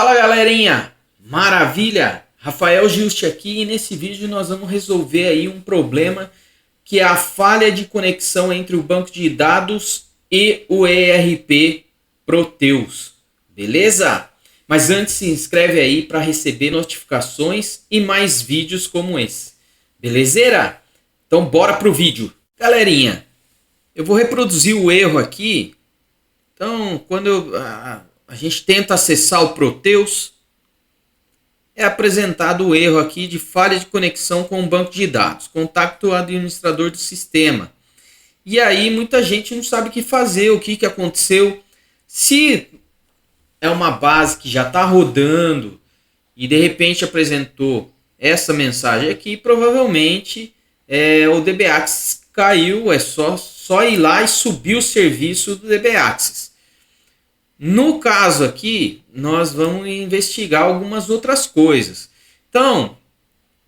Fala galerinha, maravilha! Rafael Juste aqui e nesse vídeo nós vamos resolver aí um problema que é a falha de conexão entre o banco de dados e o ERP Proteus, beleza? Mas antes se inscreve aí para receber notificações e mais vídeos como esse, belezeira? Então bora pro vídeo. Galerinha, eu vou reproduzir o erro aqui. Então quando a gente tenta acessar o Proteus, é apresentado o erro aqui de falha de conexão com o banco de dados. Contacte o administrador do sistema. E aí muita gente não sabe o que fazer, o que aconteceu. Se é uma base que já está rodando e de repente apresentou essa mensagem aqui, provavelmente o DBAccess caiu. É só ir lá e subir o serviço do DBAccess. No caso aqui, nós vamos investigar algumas outras coisas. Então,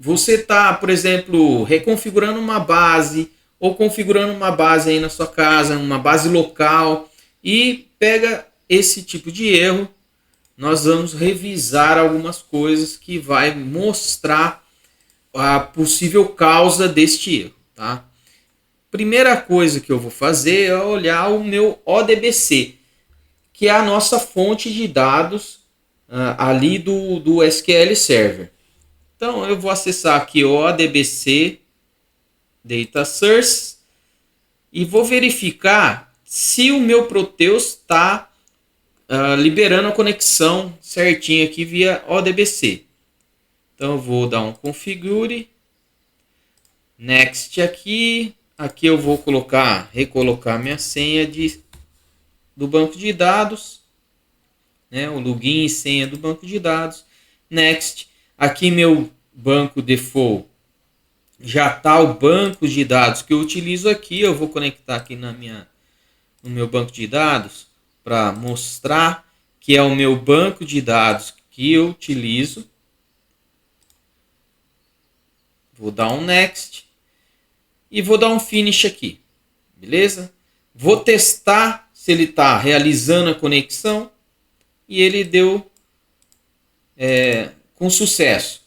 você está, por exemplo, reconfigurando uma base ou configurando uma base aí na sua casa, uma base local, e pega esse tipo de erro. Nós vamos revisar algumas coisas que vai mostrar a possível causa deste erro, tá? Primeira coisa que eu vou fazer é olhar o meu ODBC, que é a nossa fonte de dados ali do SQL Server. Então eu vou acessar aqui o ODBC Data Source e vou verificar se o meu Proteus está liberando a conexão certinho aqui via ODBC. Então eu vou dar um configure, next aqui eu vou recolocar minha senha do banco de dados, né, o login e senha do banco de dados. Next, aqui meu banco default já está o banco de dados que eu utilizo aqui. Eu vou conectar aqui no meu banco de dados para mostrar que é o meu banco de dados que eu utilizo. Vou dar um next e vou dar um finish aqui, beleza? Vou testar se ele está realizando a conexão e ele deu com sucesso.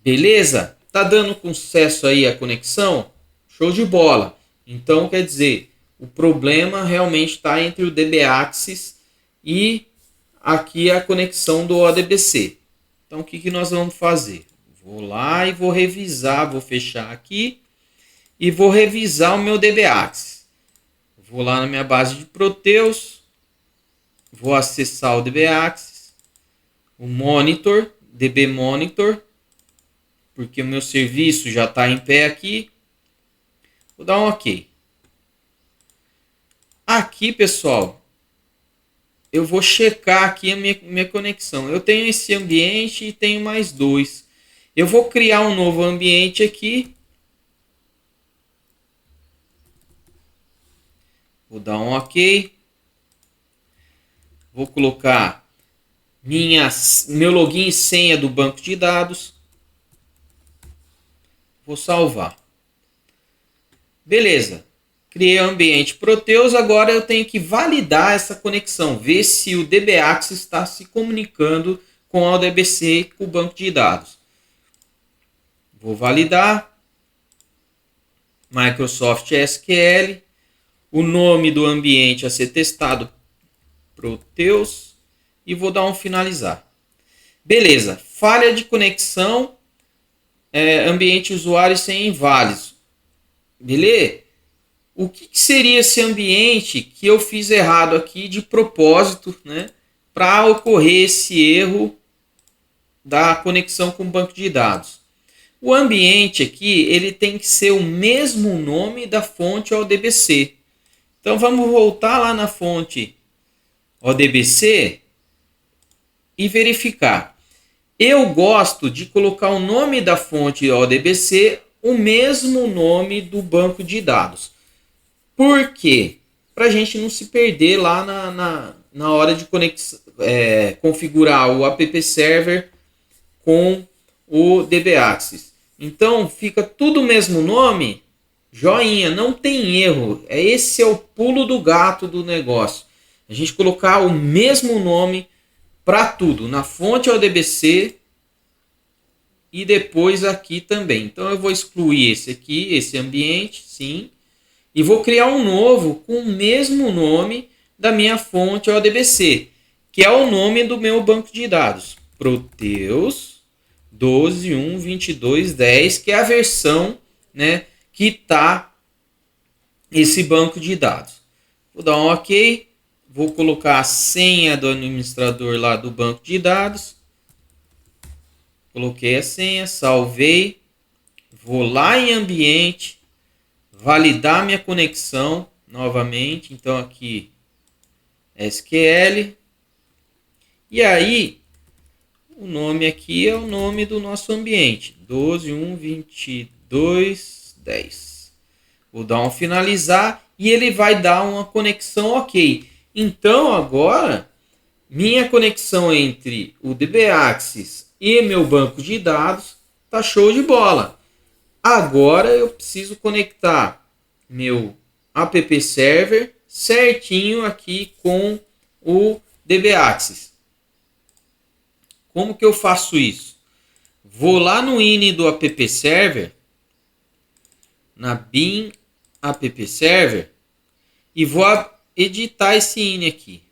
Beleza? Tá dando com sucesso aí a conexão? Show de bola. Então quer dizer, o problema realmente está entre o DBAccess e aqui a conexão do ODBC. Então o que nós vamos fazer? Vou lá e vou revisar, vou fechar aqui e vou revisar o meu DBAccess. Vou lá na minha base de Proteus, vou acessar o DBAccess, o Monitor, DB Monitor, porque o meu serviço já está em pé aqui. Vou dar um OK. Aqui, pessoal, eu vou checar aqui a minha conexão. Eu tenho esse ambiente e tenho mais dois. Eu vou criar um novo ambiente aqui. Vou dar um OK. Vou colocar meu login e senha do banco de dados. Vou salvar. Beleza. Criei o ambiente Proteus. Agora eu tenho que validar essa conexão. Ver se o DBAccess está se comunicando com o ODBC, com o banco de dados. Vou validar. Microsoft SQL. O nome do ambiente a ser testado, Proteus, e vou dar um finalizar. Beleza, falha de conexão, ambiente usuário sem inválidos. Beleza? O que seria esse ambiente que eu fiz errado aqui de propósito, né, para ocorrer esse erro da conexão com o banco de dados? O ambiente aqui ele tem que ser o mesmo nome da fonte ODBC. Então vamos voltar lá na fonte ODBC e verificar. Eu gosto de colocar o nome da fonte ODBC o mesmo nome do banco de dados. Por quê? Para a gente não se perder lá na hora de configurar o app server com o DBAccess. Então fica tudo o mesmo nome. Joinha, não tem erro. Esse é o pulo do gato do negócio. A gente colocar o mesmo nome para tudo, na fonte ODBC e depois aqui também. Então eu vou excluir esse aqui, esse ambiente, sim, e vou criar um novo com o mesmo nome da minha fonte ODBC, que é o nome do meu banco de dados, Proteus 12.1.22.10, que é a versão, né, que está esse banco de dados. Vou dar um OK, vou colocar a senha do administrador lá do banco de dados. Coloquei a senha, salvei, vou lá em ambiente, validar minha conexão novamente. Então aqui SQL. E aí o nome aqui é o nome do nosso ambiente, 12.1.22.10. Vou dar um finalizar e ele vai dar uma conexão OK. Então agora minha conexão entre o DBAxis e meu banco de dados tá show de bola. Agora eu preciso conectar meu app server certinho aqui com o DBAxis. Como que eu faço isso? Vou lá no INI do app server, na bin app server, e vou editar esse INI aqui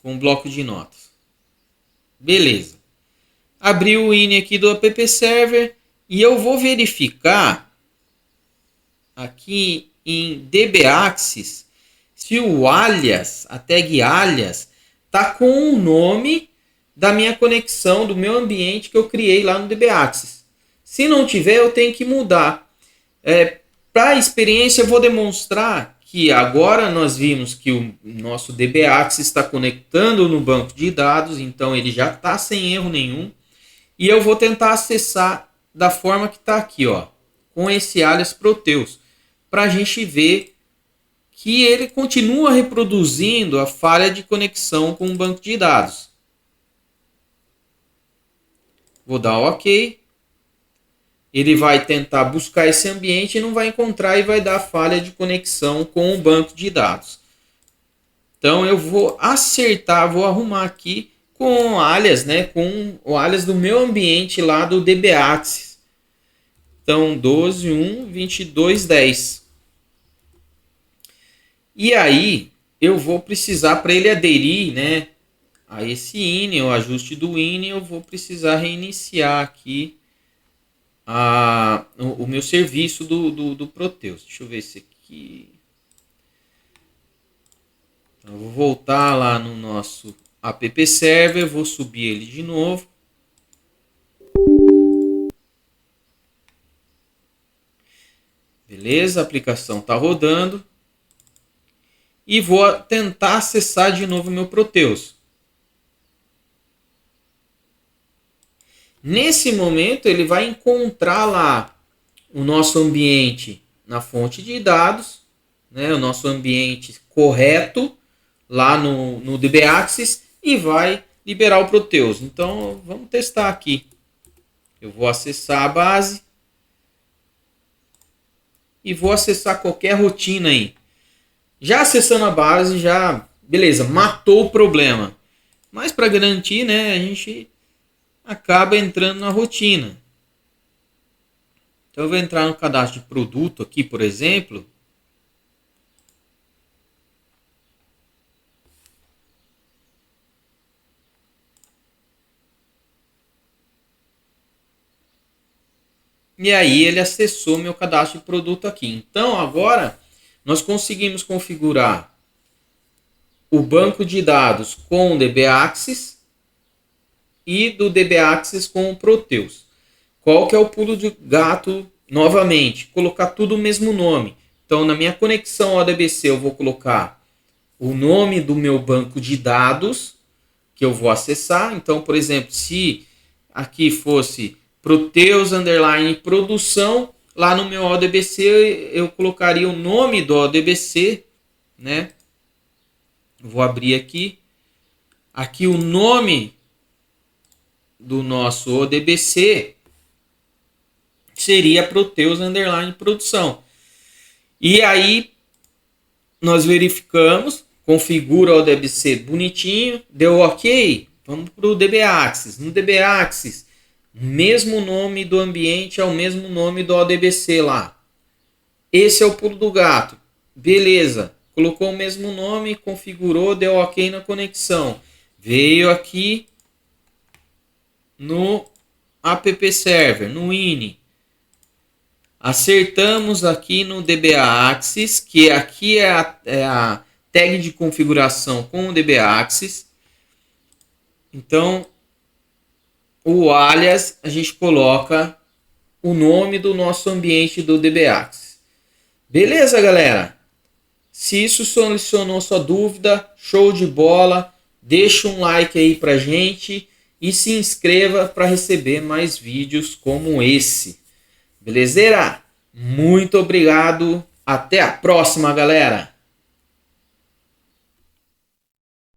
com um bloco de notas. Beleza. Abri o INI aqui do app server e eu vou verificar aqui em DBAxis se o alias, a tag alias, tá com o nome da minha conexão, do meu ambiente que eu criei lá no DBAxis. Se não tiver, eu tenho que mudar. Para a experiência, eu vou demonstrar que agora nós vimos que o nosso DBAxis está conectando no banco de dados, então ele já está sem erro nenhum. E eu vou tentar acessar da forma que está aqui, ó, com esse alias Proteus, para a gente ver que ele continua reproduzindo a falha de conexão com o banco de dados. Vou dar OK. Ele vai tentar buscar esse ambiente e não vai encontrar e vai dar falha de conexão com o banco de dados. Então eu vou acertar, vou arrumar aqui com o alias, né, com o alias do meu ambiente lá do DBAxis. Então 12.1.22.10. E aí eu vou precisar, para ele aderir, né, a esse INI, o ajuste do INI, eu vou precisar reiniciar aqui o meu serviço do Proteus. Deixa eu ver esse aqui. Então, eu vou voltar lá no nosso app server, vou subir ele de novo. Beleza, a aplicação está rodando. E vou tentar acessar de novo meu Proteus. Nesse momento ele vai encontrar lá o nosso ambiente na fonte de dados, né, o nosso ambiente correto lá no DBAxis e vai liberar o Proteus. Então vamos testar aqui. Eu vou acessar a base e vou acessar qualquer rotina aí. Já acessando a base, já beleza, matou o problema. Mas para garantir, né, a gente acaba entrando na rotina. Então eu vou entrar no cadastro de produto aqui, por exemplo. E aí ele acessou meu cadastro de produto aqui. Então agora nós conseguimos configurar o banco de dados com o DBAxis e do DBAxis com o Proteus. Qual que é o pulo de gato? Novamente, colocar tudo o mesmo nome. Então, na minha conexão ODBC, eu vou colocar o nome do meu banco de dados que eu vou acessar. Então, por exemplo, se aqui fosse Proteus _ produção, lá no meu ODBC eu colocaria o nome do ODBC, né? Vou abrir aqui. Aqui o nome do nosso ODBC seria Proteus _ produção. E aí nós verificamos configura o DBC bonitinho, deu ok, vamos para o DBAxis. No DBAxis, mesmo nome do ambiente é o mesmo nome do ODBC lá. Esse é o pulo do gato. Beleza, colocou o mesmo nome, configurou, deu ok na conexão. Veio aqui no app server, no ini. Acertamos aqui no DBAxis, que aqui é a tag de configuração com o DBAxis. Então, o alias, a gente coloca o nome do nosso ambiente do DBAxis. Beleza, galera? Se isso solucionou sua dúvida, show de bola. Deixa um like aí pra gente e se inscreva para receber mais vídeos como esse. Belezeira? Muito obrigado. Até a próxima, galera.